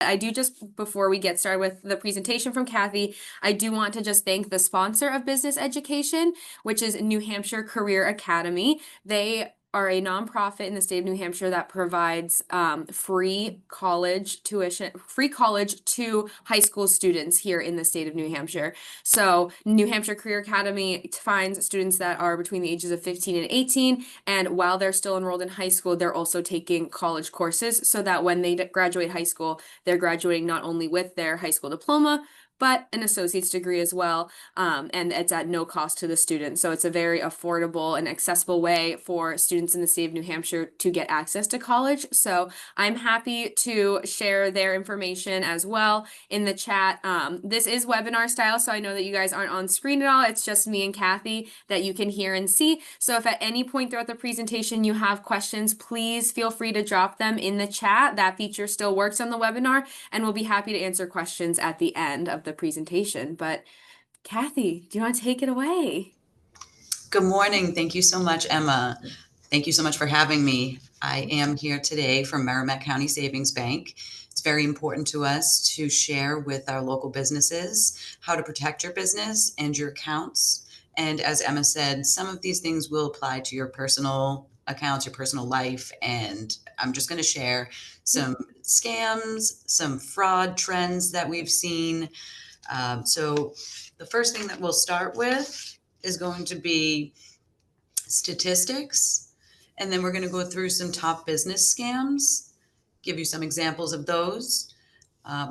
I do just before we get started with the presentation from Kathy, I do want to just thank the sponsor of business education, which is New Hampshire Career Academy. They are a nonprofit in the state of New Hampshire that provides free college tuition, free college to high school students here in the state of New Hampshire. So New Hampshire Career Academy finds students that are between the ages of 15 and 18, and while they're still enrolled in high school, they're also taking college courses so that when they graduate high school, they're graduating not only with their high school diploma, but an associate's degree as well. And it's at no cost to the student. So it's a very affordable and accessible way for students in the state of New Hampshire to get access to college. So I'm happy to share their information as well in the chat. This is webinar style, so I know that you guys aren't on screen at all. It's just me and Kathy that you can hear and see. So if at any point throughout the presentation you have questions, please feel free to drop them in the chat. That feature still works on the webinar, and we'll be happy to answer questions at the end of the presentation. But Kathy, do you want to take it away? Good morning. Thank you so much, Emma. Thank you so much for having me. I am here today from Merrimack County Savings Bank. It's very important to us to share with our local businesses how to protect your business and your accounts. And as Emma said, some of these things will apply to your personal accounts, your personal life. And I'm just going to share some scams, some fraud trends that we've seen. So the first thing that we'll start with is going to be statistics. And then we're going to go through some top business scams, give you some examples of those.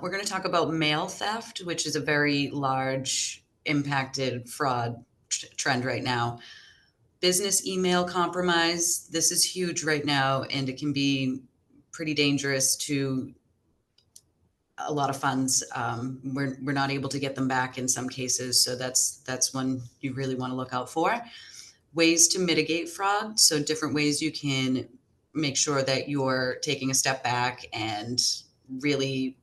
We're going to talk about mail theft, which is a very large impacted fraud trend right now. Business email compromise. This is huge right now, and it can be pretty dangerous to a lot of funds. We're not able to get them back in some cases. So that's one you really want to look out for. Ways to mitigate fraud. So different ways you can make sure that you're taking a step back and really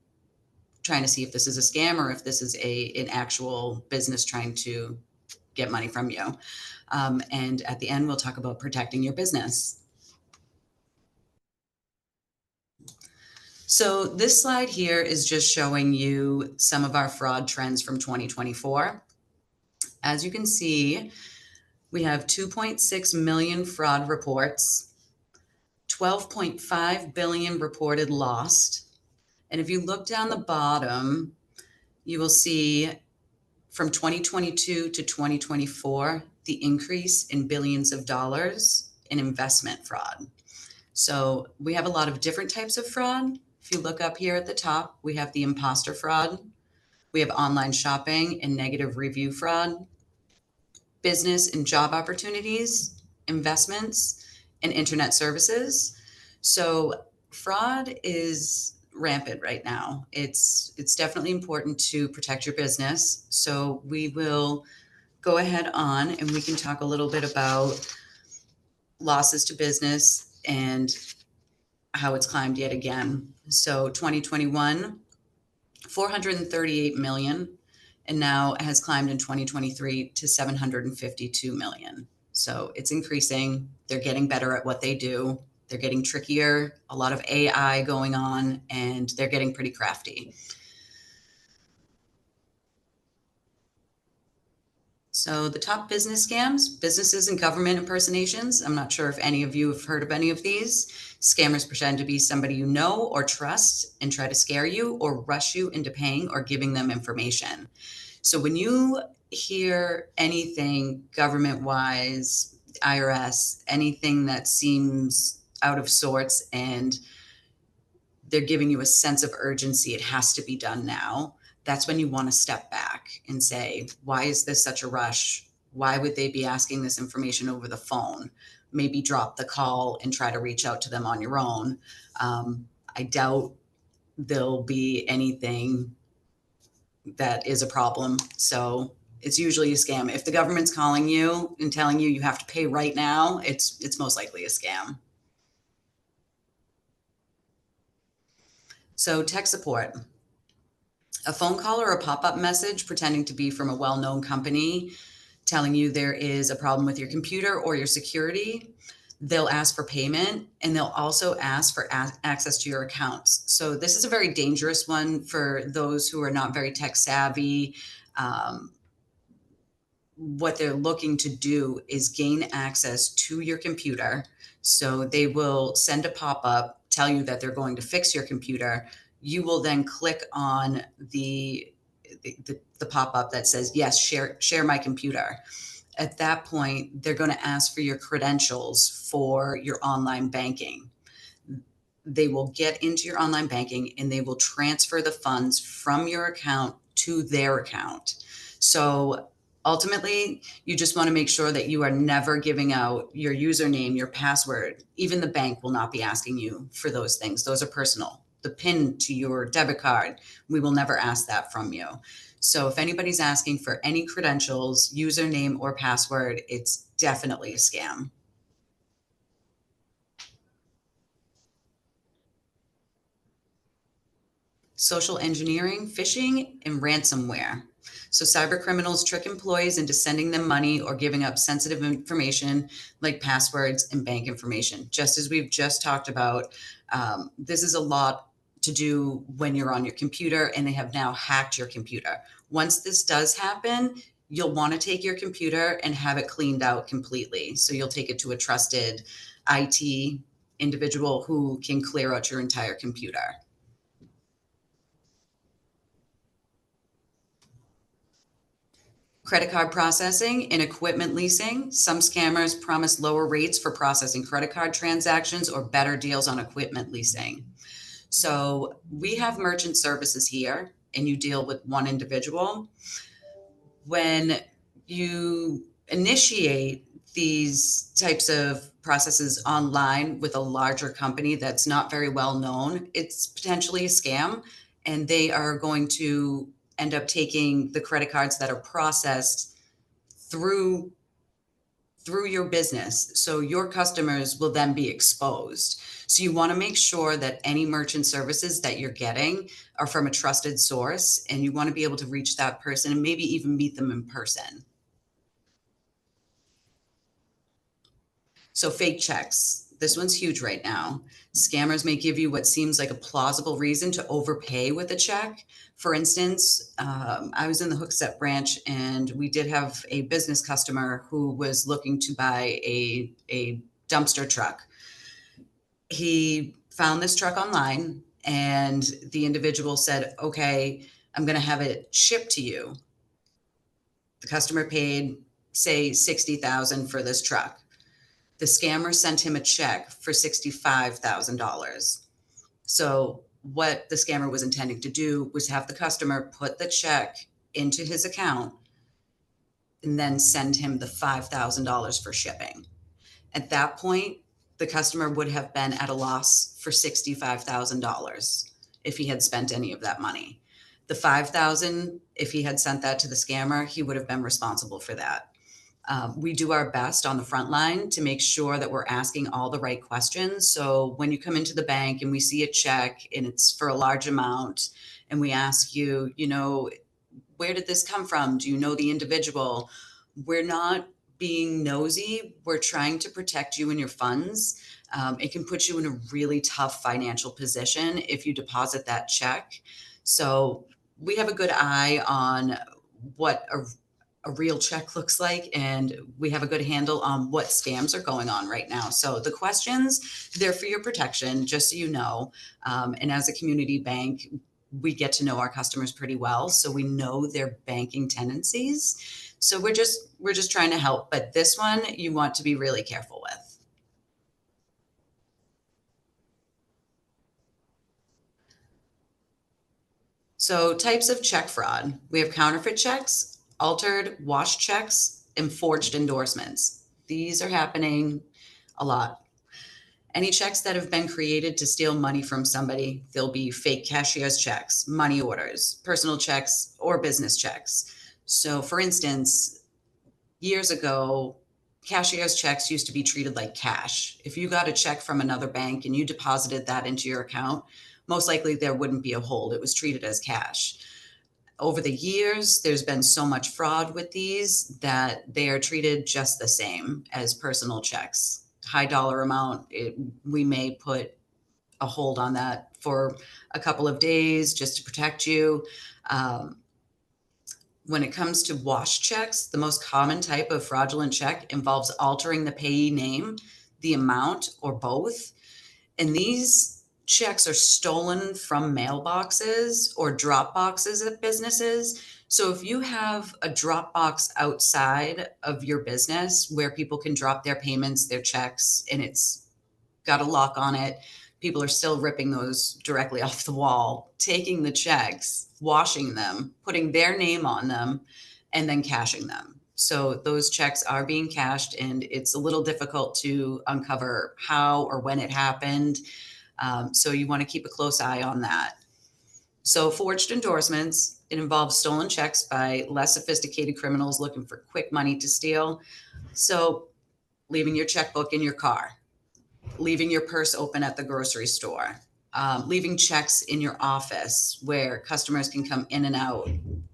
trying to see if this is a scam or if this is an actual business trying to get money from you. And at the end, we'll talk about protecting your business. So this slide here is just showing you some of our fraud trends from 2024. As you can see, we have 2.6 million fraud reports, 12.5 billion reported lost. And if you look down the bottom, you will see from 2022 to 2024, the increase in billions of dollars in investment fraud. So we have a lot of different types of fraud. If you look up here at the top, we have the imposter fraud. We have online shopping and negative review fraud, business and job opportunities, investments, and internet services. So fraud is rampant right now. It's definitely important to protect your business. So we will go ahead on and we can talk a little bit about losses to business and how it's climbed yet again. So 2021, 438 million, and now has climbed in 2023 to 752 million. So it's increasing. They're getting better at what they do. They're getting trickier, a lot of AI going on, and they're getting pretty crafty. So the top business scams, businesses and government impersonations. I'm not sure if any of you have heard of any of these. Scammers pretend to be somebody you know or trust and try to scare you or rush you into paying or giving them information. So when you hear anything government-wise, IRS, anything that seems out of sorts and they're giving you a sense of urgency, it has to be done now. That's when you want to step back and say, why is this such a rush? Why would they be asking this information over the phone? Maybe drop the call and try to reach out to them on your own. I doubt there'll be anything that is a problem. So it's usually a scam. If the government's calling you and telling you you have to pay right now, it's most likely a scam. So tech support. A phone call or a pop-up message pretending to be from a well-known company telling you there is a problem with your computer or your security. They'll ask for payment, and they'll also ask for access to your accounts. So this is a very dangerous one for those who are not very tech savvy. Um, what they're looking to do is gain access to your computer. So they will send a pop-up, tell you that they're going to fix your computer. You will then click on the pop-up that says, yes, share my computer. At that point, they're going to ask for your credentials for your online banking. They will get into your online banking and they will transfer the funds from your account to their account. So ultimately, you just want to make sure that you are never giving out your username, your password. Even the bank will not be asking you for those things. Those are personal. The PIN to your debit card, we will never ask that from you. So if anybody's asking for any credentials, username, or password, it's definitely a scam. Social engineering, phishing, and ransomware. So cyber criminals trick employees into sending them money or giving up sensitive information like passwords and bank information. Just as we've just talked about, this is a lot to do when you're on your computer and they have now hacked your computer. Once this does happen, you'll want to take your computer and have it cleaned out completely. So you'll take it to a trusted IT individual who can clear out your entire computer. Credit card processing and equipment leasing. Some scammers promise lower rates for processing credit card transactions or better deals on equipment leasing. So we have merchant services here and you deal with one individual. When you initiate these types of processes online with a larger company that's not very well known, it's potentially a scam, and they are going to end up taking the credit cards that are processed through your business. So your customers will then be exposed. So you want to make sure that any merchant services that you're getting are from a trusted source, and you want to be able to reach that person and maybe even meet them in person. So fake checks. This one's huge right now. Scammers may give you what seems like a plausible reason to overpay with a check. For instance, I was in the Hookstep branch and we did have a business customer who was looking to buy a dumpster truck. He found this truck online and the individual said, okay, I'm going to have it shipped to you. The customer paid, say, $60,000 for this truck. The scammer sent him a check for $65,000. So what the scammer was intending to do was have the customer put the check into his account and then send him the $5,000 for shipping. At that point, the customer would have been at a loss for $65,000 if he had spent any of that money. The $5,000, if he had sent that to the scammer, he would have been responsible for that. We do our best on the front line to make sure that we're asking all the right questions. So when you come into the bank and we see a check and it's for a large amount and we ask you, where did this come from? Do you know the individual? We're not being nosy. We're trying to protect you and your funds. It can put you in a really tough financial position if you deposit that check. So we have a good eye on what a real check looks like, and we have a good handle on what scams are going on right now. So the questions, they're for your protection, just so you know. And as a community bank, we get to know our customers pretty well, so we know their banking tendencies. So we're just trying to help, but this one you want to be really careful with. So types of check fraud. We have counterfeit checks, altered, washed checks, and forged endorsements. These are happening a lot. Any checks that have been created to steal money from somebody, they'll be fake cashier's checks, money orders, personal checks, or business checks. So for instance, years ago, cashier's checks used to be treated like cash. If you got a check from another bank and you deposited that into your account, most likely there wouldn't be a hold. It was treated as cash. Over the years, there's been so much fraud with these that they are treated just the same as personal checks. high dollar amount, we may put a hold on that for a couple of days just to protect you. Um, when it comes to wash checks, the most common type of fraudulent check involves altering the payee name, the amount, or both. And these checks are stolen from mailboxes or drop boxes at businesses. So if you have a drop box outside of your business where people can drop their payments, their checks, and it's got a lock on it, people are still ripping those directly off the wall, taking the checks, washing them, putting their name on them, and then cashing them. So those checks are being cashed, and it's a little difficult to uncover how or when it happened. So you want to keep a close eye on that. So forged endorsements, it involves stolen checks by less sophisticated criminals looking for quick money to steal. So leaving your checkbook in your car, leaving your purse open at the grocery store, leaving checks in your office where customers can come in and out.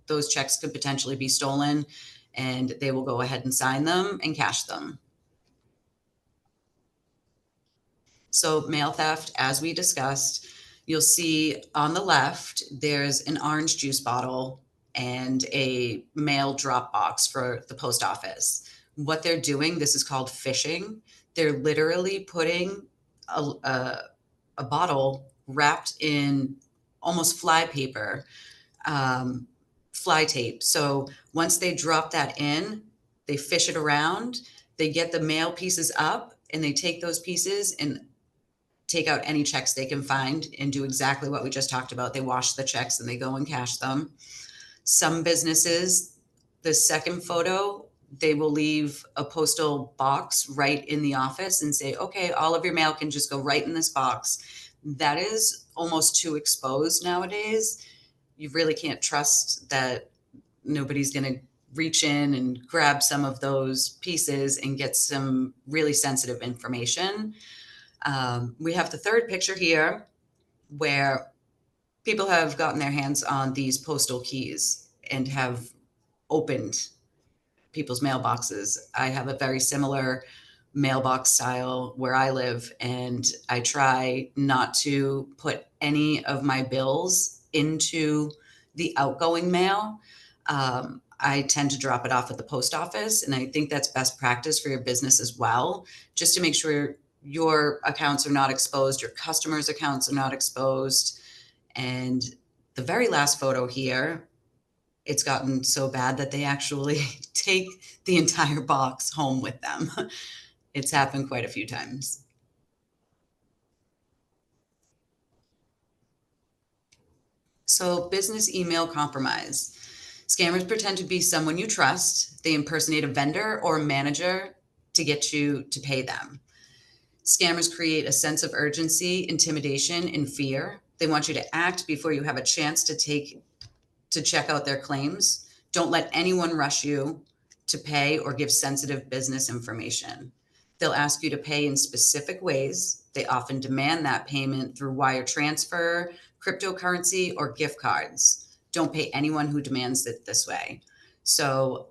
Those checks could potentially be stolen, and they will go ahead and sign them and cash them. So mail theft, as we discussed, you'll see on the left, there's an orange juice bottle and a mail drop box for the post office. What they're doing, this is called phishing. They're literally putting a bottle wrapped in almost fly paper, um, fly tape. So once they drop that in, they fish it around, they get the mail pieces up, and they take those pieces and take out any checks they can find and do exactly what we just talked about. They wash the checks and they go and cash them. Some businesses, the second photo, they will leave a postal box right in the office and say, okay, all of your mail can just go right in this box. That is almost too exposed nowadays. You really can't trust that nobody's going to reach in and grab some of those pieces and get some really sensitive information. We have the third picture here where people have gotten their hands on these postal keys and have opened people's mailboxes. I have a very similar mailbox style where I live, and I try not to put any of my bills into the outgoing mail. I tend to drop it off at the post office, and I think that's best practice for your business as well, just to make sure your accounts are not exposed, your customers' accounts are not exposed. And the very last photo here, it's gotten so bad that they actually take the entire box home with them. It's happened quite a few times. So, business email compromise. Scammers pretend to be someone you trust. They impersonate a vendor or a manager to get you to pay them. Scammers create a sense of urgency, intimidation, and fear. They want you to act before you have a chance to check out their claims. Don't let anyone rush you to pay or give sensitive business information. They'll ask you to pay in specific ways. They often demand that payment through wire transfer, cryptocurrency, or gift cards. Don't pay anyone who demands it this way. So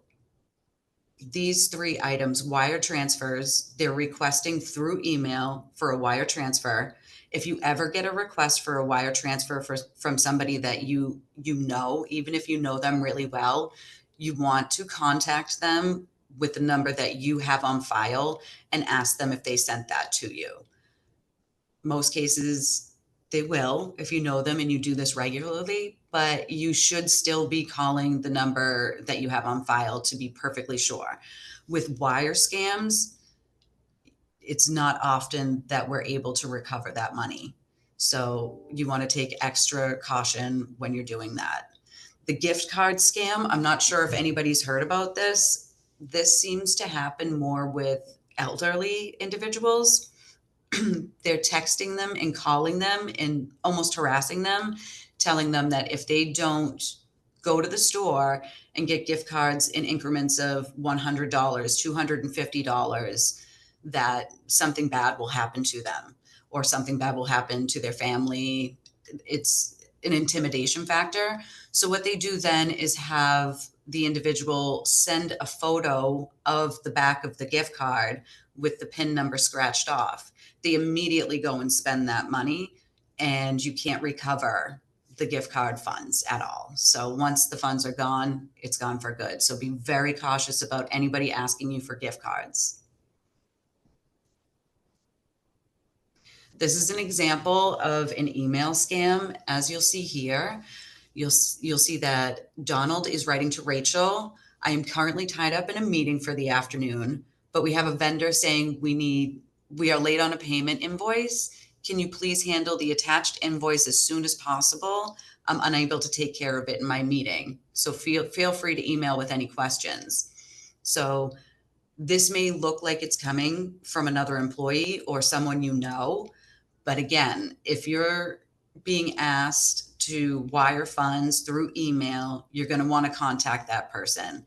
these three items, wire transfers, they're requesting through email for a wire transfer. If you ever get a request for a wire transfer from somebody that you know, even if you know them really well, you want to contact them with the number that you have on file and ask them if they sent that to you. Most cases, they will if you know them and you do this regularly, but you should still be calling the number that you have on file to be perfectly sure. With wire scams, it's not often that we're able to recover that money. So you want to take extra caution when you're doing that. The gift card scam, I'm not sure if anybody's heard about this. This seems to happen more with elderly individuals. They're texting them and calling them and almost harassing them, telling them that if they don't go to the store and get gift cards in increments of $100, $250, that something bad will happen to them or something bad will happen to their family. It's an intimidation factor. So what they do then is have the individual send a photo of the back of the gift card with the PIN number scratched off. They immediately go and spend that money, and you can't recover the gift card funds at all. So once the funds are gone, it's gone for good. So be very cautious about anybody asking you for gift cards. This is an example of an email scam. As you'll see here, you'll see that Donald is writing to Rachel. I am currently tied up in a meeting for the afternoon, but we have a vendor saying we are late on a payment invoice. Can you please handle the attached invoice as soon as possible? I'm unable to take care of it in my meeting. So feel free to email with any questions. So this may look like it's coming from another employee or someone you know. But again, if you're being asked to wire funds through email, you're going to want to contact that person.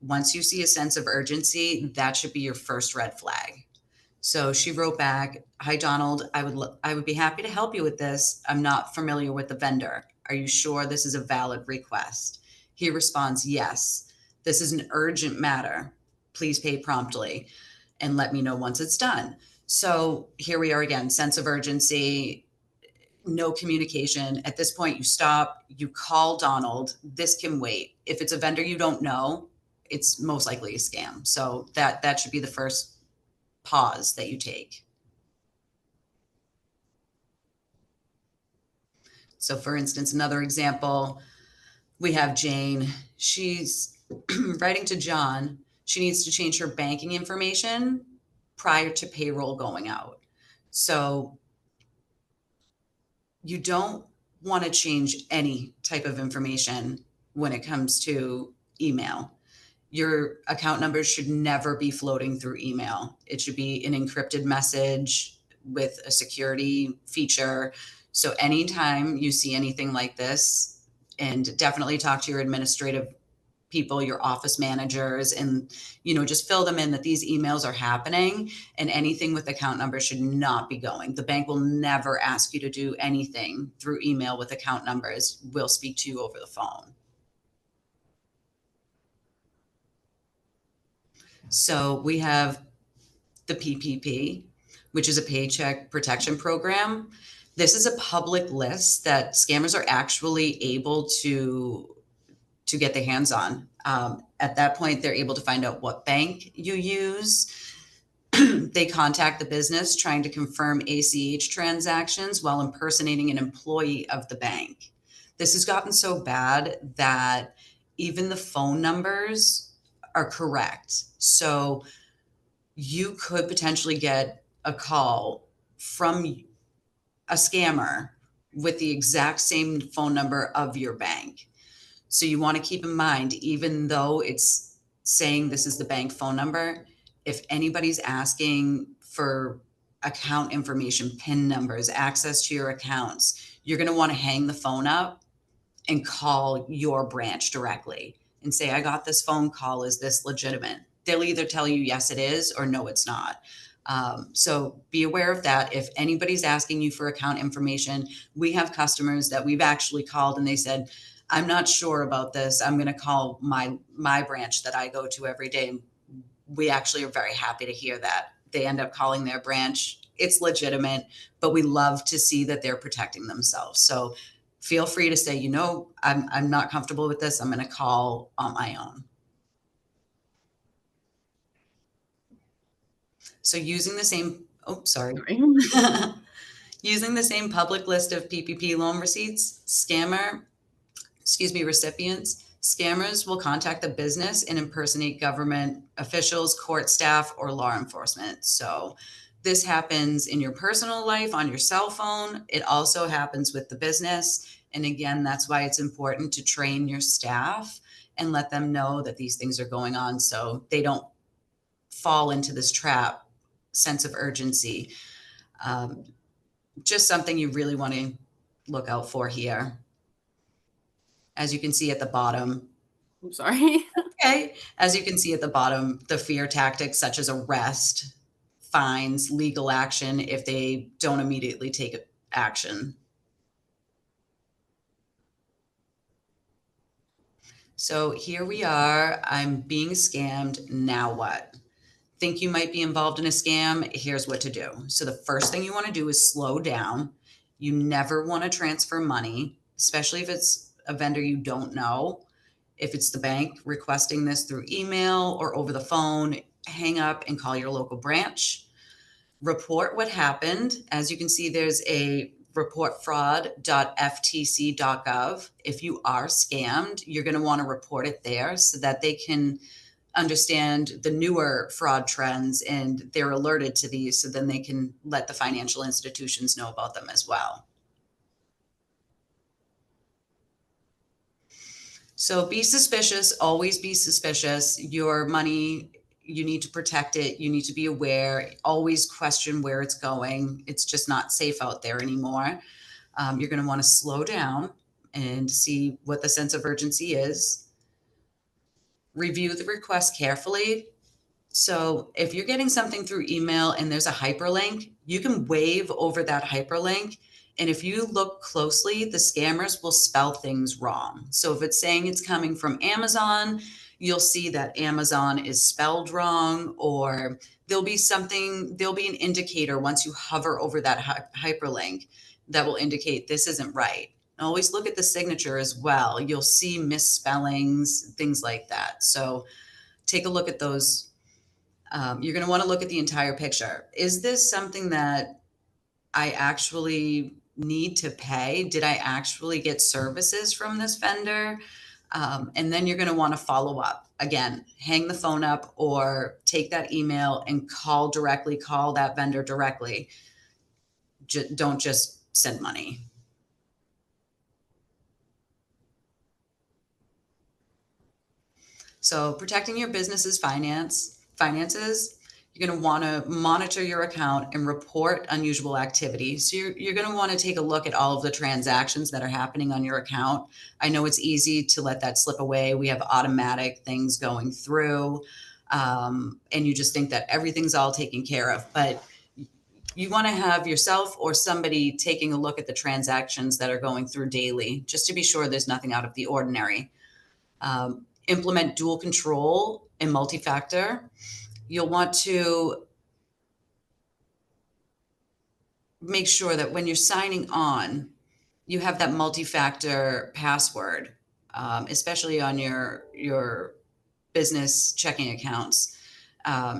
Once you see a sense of urgency, that should be your first red flag. So she wrote back, "Hi Donald, I would be happy to help you with this. I'm not familiar with the vendor. Are you sure this is a valid request?" He responds, "Yes. This is an urgent matter. Please pay promptly and let me know once it's done." So here we are again, sense of urgency, no communication. At this point, you stop, you call Donald. This can wait. If it's a vendor you don't know, it's most likely a scam. So that should be the first pause that you take. So for instance, another example, we have Jane. She's writing to John. She needs to change her banking information prior to payroll going out. So you don't want to change any type of information when it comes to email. Your account numbers should never be floating through email. It should be an encrypted message with a security feature. So anytime you see anything like this, and definitely talk to your administrative people, your office managers, and just fill them in that these emails are happening, and anything with account numbers should not be going. The bank will never ask you to do anything through email with account numbers. We'll speak to you over the phone. So we have the PPP, which is a paycheck protection program. This is a public list that scammers are actually able to get their hands on. At that point, they're able to find out what bank you use. They contact the business trying to confirm ACH transactions while impersonating an employee of the bank. This has gotten so bad that even the phone numbers are correct. So you could potentially get a call from a scammer with the exact same phone number of your bank. So you want to keep in mind, even though it's saying this is the bank phone number, if anybody's asking for account information, PIN numbers, access to your accounts, you're going to want to hang the phone up and call your branch directly and say, "I got this phone call. Is this legitimate?" They'll either tell you, yes, it is, or no, it's not. So be aware of that. If anybody's asking you for account information, we have customers that we've actually called and they said, "I'm not sure about this. I'm going to call my branch that I go to every day." We actually are very happy to hear that. They end up calling their branch. It's legitimate, but we love to see that they're protecting themselves. So feel free to say, I'm not comfortable with this. I'm going to call on my own. So using the same, oh, sorry. Using the same public list of PPP loan receipts, recipients, scammers will contact the business and impersonate government officials, court staff, or law enforcement. So this happens in your personal life on your cell phone. It also happens with the business. And again, that's why it's important to train your staff and let them know that these things are going on so they don't fall into this trap. Sense of urgency. Just something you really want to look out for here. As you can see at the bottom. I'm sorry. Okay. As you can see at the bottom, the fear tactics such as arrest, fines, legal action if they don't immediately take action. So here we are. I'm being scammed. Now what? think you might be involved in a scam, here's what to do. So the first thing you want to do is slow down. You never want to transfer money, especially if it's a vendor you don't know. If it's the bank requesting this through email or over the phone, hang up and call your local branch. Report what happened. As you can see, there's a reportfraud.ftc.gov. If you are scammed, you're going to want to report it there so that they can understand the newer fraud trends and they're alerted to these, so then they can let the financial institutions know about them as well. So be suspicious, always be suspicious. Your money, you need to protect it. You need to be aware, always question where it's going. It's just not safe out there anymore. You're going to want to slow down and see what the sense of urgency is. Review the request carefully. So if you're getting something through email and there's a hyperlink, you can wave over that hyperlink. And if you look closely, the scammers will spell things wrong. So if it's saying it's coming from Amazon, you'll see that Amazon is spelled wrong, or there'll be an indicator once you hover over that hyperlink that will indicate this isn't right. Always look at the signature as well. You'll see misspellings, things like that. So take a look at those. You're going to want to look at the entire picture. Is this something that I actually need to pay? Did I actually get services from this vendor? And then you're going to want to follow up. Again, hang the phone up or take that email and call that vendor directly. Don't just send money. So protecting your business's finances, you're going to want to monitor your account and report unusual activity. So you're going to want to take a look at all of the transactions that are happening on your account. I know it's easy to let that slip away. We have automatic things going through, and you just think that everything's all taken care of. But you want to have yourself or somebody taking a look at the transactions that are going through daily, just to be sure there's nothing out of the ordinary. Implement dual control and multi-factor. You'll want to make sure that when you're signing on, you have that multi-factor password, especially on your business checking accounts.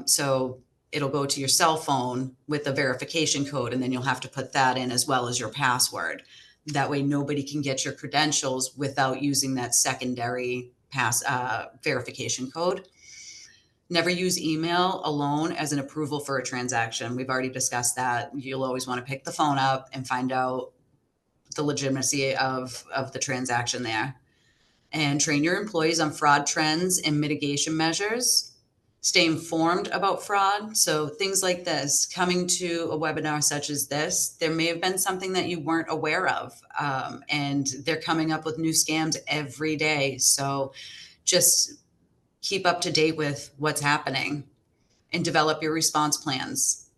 So it'll go to your cell phone with a verification code, and then you'll have to put that in as well as your password. That way nobody can get your credentials without using that secondary verification code. Never use email alone as an approval for a transaction. We've already discussed that. You'll always want to pick the phone up and find out the legitimacy of the transaction there. And train your employees on fraud trends and mitigation measures. Stay informed about fraud. So things like this, coming to a webinar such as this, there may have been something that you weren't aware of, and they're coming up with new scams every day. So just keep up to date with what's happening and develop your response plans.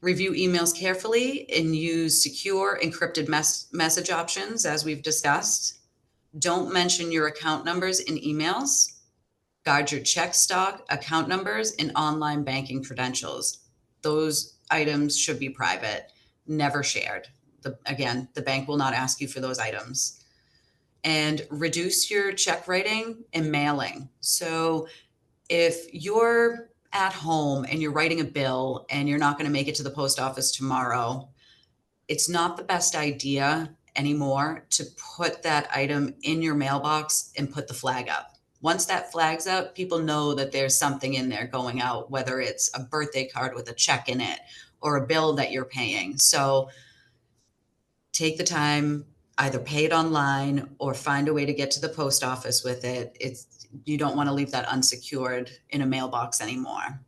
Review emails carefully and use secure encrypted message options, as we've discussed. Don't mention your account numbers in emails. Guard your check stock, account numbers, and online banking credentials. Those items should be private, never shared. Again, the bank will not ask you for those items. And reduce your check writing and mailing. So if you're at home and you're writing a bill and you're not going to make it to the post office tomorrow, it's not the best idea anymore to put that item in your mailbox and put the flag up. Once that flag's up, people know that there's something in there going out, whether it's a birthday card with a check in it or a bill that you're paying. So take the time, either pay it online or find a way to get to the post office with it. You don't want to leave that unsecured in a mailbox anymore.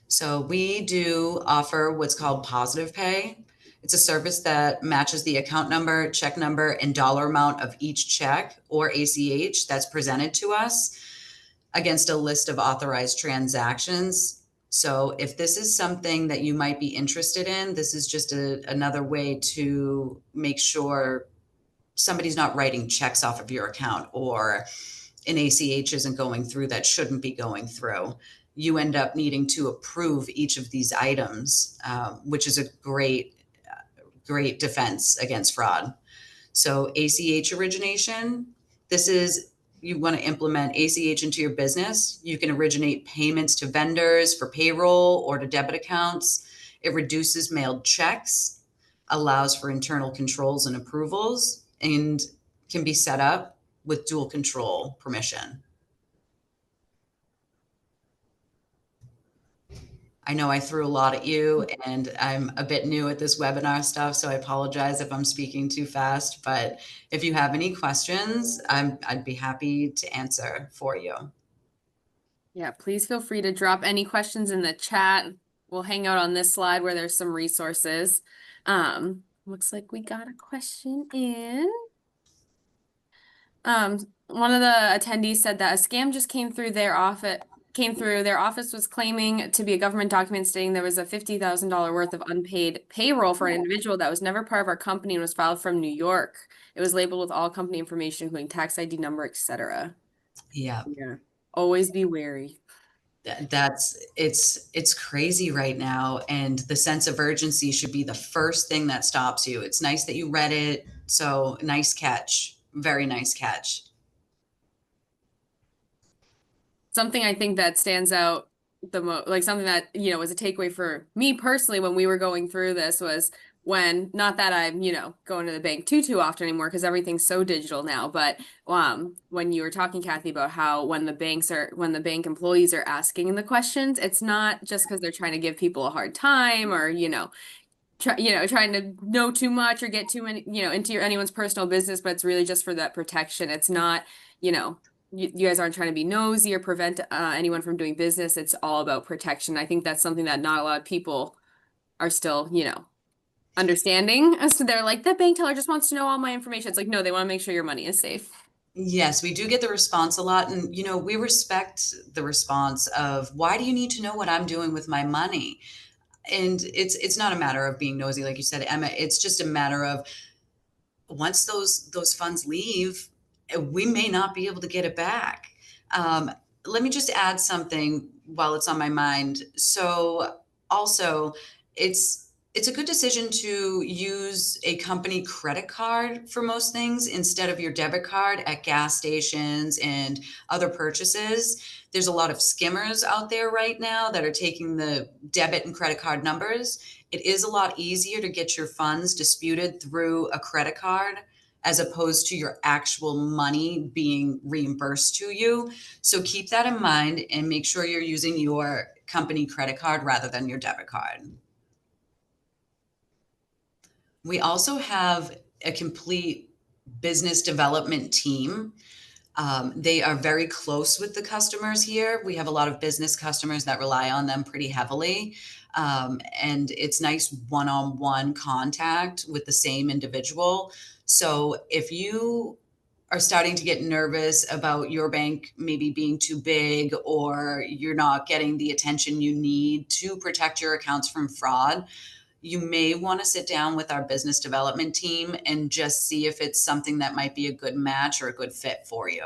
So we do offer what's called positive pay. It's a service that matches the account number, check number, and dollar amount of each check or ACH that's presented to us against a list of authorized transactions. So if this is something that you might be interested in, this is just another way to make sure somebody's not writing checks off of your account or an ACH isn't going through that shouldn't be going through. You end up needing to approve each of these items, which is a great defense against fraud. So ACH origination, this is, you want to implement ACH into your business. You can originate payments to vendors for payroll or to debit accounts. It reduces mailed checks, allows for internal controls and approvals, and can be set up with dual control permission. I know I threw a lot at you, and I'm a bit new at this webinar stuff, so I apologize if I'm speaking too fast. But if you have any questions, I'd be happy to answer for you. Yeah, please feel free to drop any questions in the chat. We'll hang out on this slide where there's some resources. Looks like we got a question in. One of the attendees said that a scam just came through their office. Their office was claiming to be a government document stating there was a $50,000 worth of unpaid payroll for an individual that was never part of our company and was filed from New York. It was labeled with all company information, including tax ID number, etc. Yeah. Yeah. Always be wary. It's crazy right now, and the sense of urgency should be the first thing that stops you. It's nice that you read it, so nice catch, very nice catch. Something I think that stands out the most, like something that, was a takeaway for me personally when we were going through this was when, not that I'm, going to the bank too often anymore because everything's so digital now, but when you were talking, Kathy, about how when the bank employees are asking the questions, it's not just because they're trying to give people a hard time or, trying to know too much or get too many, into anyone's personal business, but it's really just for that protection. It's not, you guys aren't trying to be nosy or prevent anyone from doing business. It's all about protection. I think that's something that not a lot of people are still, understanding. So they're like, the bank teller just wants to know all my information. It's like, no, they want to make sure your money is safe. Yes, we do get the response a lot. And, we respect the response of, why do you need to know what I'm doing with my money? And it's not a matter of being nosy, like you said, Emma. It's just a matter of, once those funds leave, we may not be able to get it back. Let me just add something while it's on my mind. So also, it's a good decision to use a company credit card for most things instead of your debit card at gas stations and other purchases. There's a lot of skimmers out there right now that are taking the debit and credit card numbers. It is a lot easier to get your funds disputed through a credit card as opposed to your actual money being reimbursed to you. So keep that in mind and make sure you're using your company credit card rather than your debit card. We also have a complete business development team. They are very close with the customers here. We have a lot of business customers that rely on them pretty heavily. And it's nice one-on-one contact with the same individual. So if you are starting to get nervous about your bank maybe being too big or you're not getting the attention you need to protect your accounts from fraud, you may want to sit down with our business development team and just see if it's something that might be a good match or a good fit for you.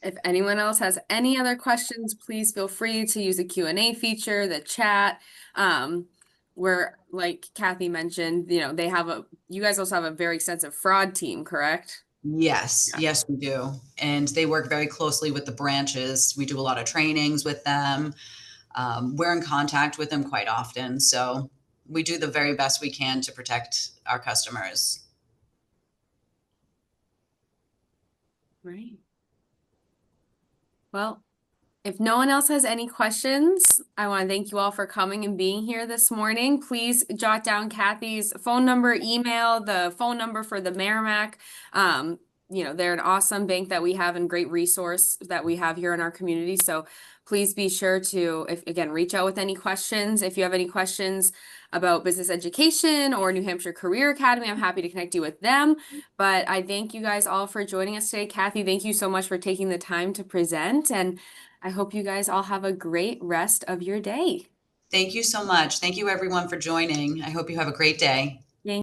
If anyone else has any other questions, please feel free to use the Q&A feature, the chat. Where, like Kathy mentioned, you guys also have a very extensive fraud team, correct? Yes, Yeah. yes, we do. And they work very closely with the branches. We do a lot of trainings with them. We're in contact with them quite often. So we do the very best we can to protect our customers. Right. Well, if no one else has any questions, I want to thank you all for coming and being here this morning. Please jot down Kathy's phone number, email, the phone number for the Merrimack. They're an awesome bank that we have and great resource that we have here in our community. So please be sure to, reach out with any questions. If you have any questions about business education or New Hampshire Career Academy, I'm happy to connect you with them. But I thank you guys all for joining us today. Kathy, thank you so much for taking the time to present, and I hope you guys all have a great rest of your day. Thank you so much. Thank you everyone for joining. I hope you have a great day.